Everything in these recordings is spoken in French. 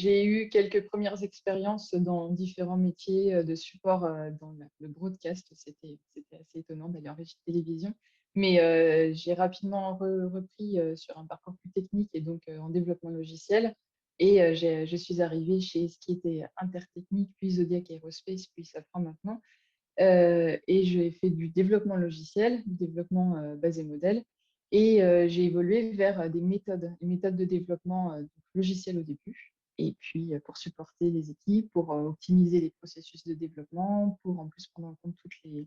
J'ai eu quelques premières expériences dans différents métiers de support dans le broadcast. C'était assez étonnant d'aller en régie de télévision. Mais j'ai rapidement repris sur un parcours plus technique et donc en développement logiciel. Et je suis arrivée chez ce qui était Intertechnique, puis Zodiac Aerospace, puis Safran maintenant. Et j'ai fait du développement logiciel, du développement basé modèle. Et j'ai évolué vers les méthodes de développement logiciel au début. Et puis pour supporter les équipes, pour optimiser les processus de développement, pour en plus prendre en compte toutes les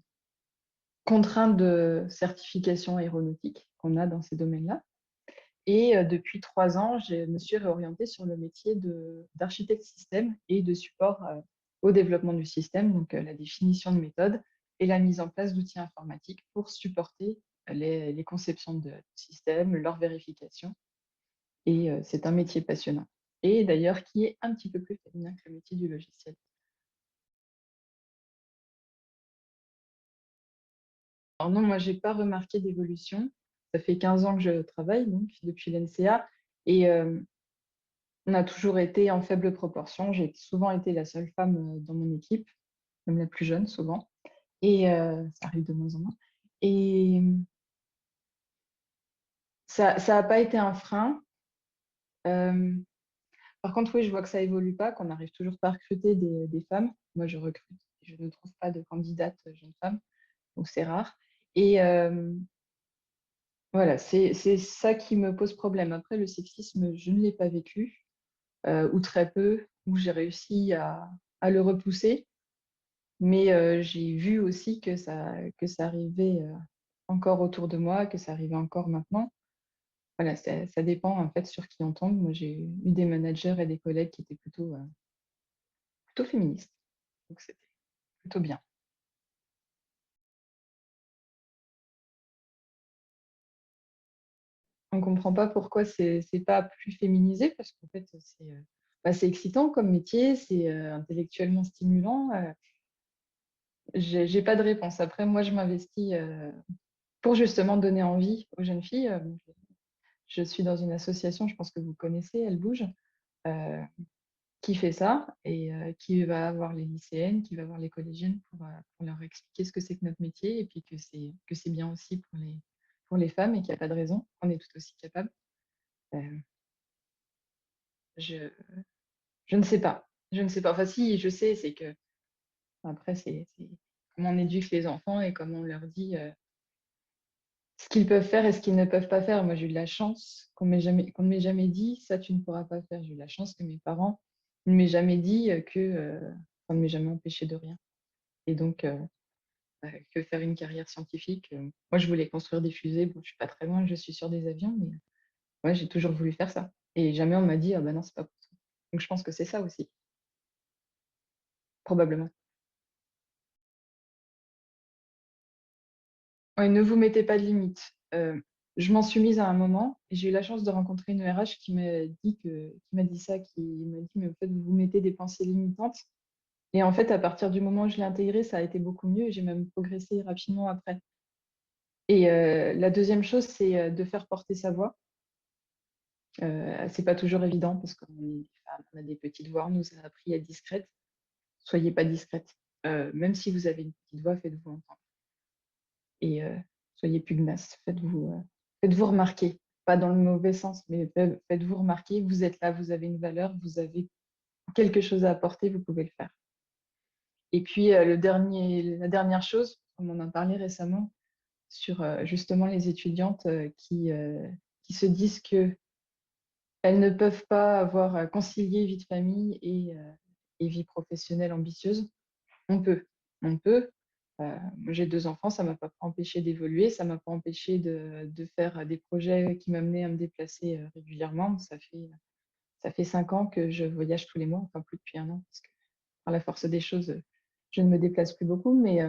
contraintes de certification aéronautique qu'on a dans ces domaines-là. Et depuis 3 ans, je me suis réorientée sur le métier d'architecte système et de support au développement du système, donc la définition de méthodes et la mise en place d'outils informatiques pour supporter les conceptions de systèmes, leur vérification. Et c'est un métier passionnant. Et d'ailleurs, qui est un petit peu plus féminin que le métier du logiciel. Alors non, moi, je n'ai pas remarqué d'évolution. Ça fait 15 ans que je travaille, donc, depuis l'NCA. Et on a toujours été en faible proportion. J'ai souvent été la seule femme dans mon équipe, même la plus jeune souvent. Et ça arrive de moins en moins. Et ça n'a pas été un frein. Euh, Par contre, oui, je vois que ça évolue pas, qu'on n'arrive toujours pas à recruter des femmes. Moi, je recrute. Je ne trouve pas de candidates jeunes femmes, donc c'est rare. Et voilà, c'est ça qui me pose problème. Après, le sexisme, je ne l'ai pas vécu, ou très peu, où j'ai réussi à le repousser. Mais j'ai vu aussi que ça arrivait encore autour de moi, que ça arrivait encore maintenant. Voilà, ça dépend en fait sur qui on tombe. Moi, j'ai eu des managers et des collègues qui étaient plutôt féministes. Donc, c'était plutôt bien. On ne comprend pas pourquoi c'est pas plus féminisé, parce qu'en fait, c'est excitant comme métier, c'est intellectuellement stimulant. J'ai pas de réponse. Après, moi, je m'investis pour justement donner envie aux jeunes filles. Je suis dans une association, je pense que vous connaissez, Elle Bouge, euh, qui fait ça et qui va avoir les lycéennes, qui va avoir les collégiennes pour leur expliquer ce que c'est que notre métier et puis que c'est bien aussi pour les femmes et qu'il n'y a pas de raison, on est tout aussi capable. Euh, je, je ne sais pas. Je ne sais pas. Enfin, si, je sais, c'est que après, c'est comment on éduque les enfants et comment on leur dit ce qu'ils peuvent faire et ce qu'ils ne peuvent pas faire. Moi, j'ai eu de la chance qu'on ne m'ait jamais dit ça, tu ne pourras pas faire. J'ai eu de la chance que mes parents ne m'aient jamais dit on ne m'ait jamais empêché de rien. Et donc, que faire une carrière scientifique moi, je voulais construire des fusées. Bon, je suis pas très loin, je suis sur des avions, mais ouais, j'ai toujours voulu faire ça. Et jamais on m'a dit, ah ben non, c'est pas pour toi. Donc, je pense que c'est ça aussi, probablement. Ouais, ne vous mettez pas de limites. Je m'en suis mise à un moment et j'ai eu la chance de rencontrer une RH qui m'a dit ça, qui m'a dit, mais en fait, vous vous mettez des pensées limitantes. Et en fait, à partir du moment où je l'ai intégré, ça a été beaucoup mieux et j'ai même progressé rapidement après. Et la deuxième chose, c'est de faire porter sa voix. C'est pas toujours évident parce qu'on est des femmes, on a des petites voix, on nous a appris à être discrète. Soyez pas discrète. Même si vous avez une petite voix, faites-vous entendre. Et soyez pugnace, faites-vous remarquer. Pas dans le mauvais sens, mais faites-vous remarquer. Vous êtes là, vous avez une valeur, vous avez quelque chose à apporter, vous pouvez le faire. Et puis la dernière chose, comme on en parlait récemment, sur justement les étudiantes qui se disent que elles ne peuvent pas avoir concilié vie de famille et vie professionnelle ambitieuse. On peut. On peut. Moi, j'ai 2 enfants, ça ne m'a pas empêché d'évoluer, ça ne m'a pas empêché de faire des projets qui m'amenaient à me déplacer régulièrement. Ça fait 5 ans que je voyage tous les mois, enfin plus depuis un an, parce que par la force des choses, je ne me déplace plus beaucoup, mais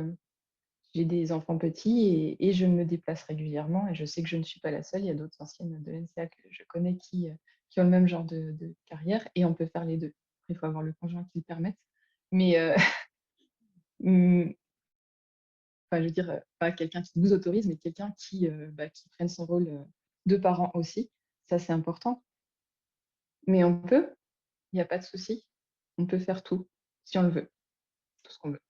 j'ai des enfants petits et je me déplace régulièrement et je sais que je ne suis pas la seule. Il y a d'autres anciennes de l'NCA que je connais qui ont le même genre de carrière et on peut faire les deux. Après, il faut avoir le conjoint qui le permette. Mais enfin, je veux dire, pas quelqu'un qui vous autorise, mais quelqu'un qui prenne son rôle de parent aussi. Ça, c'est important. Mais on peut. il y a pas de souci. On peut faire tout, si on le veut, tout ce qu'on veut.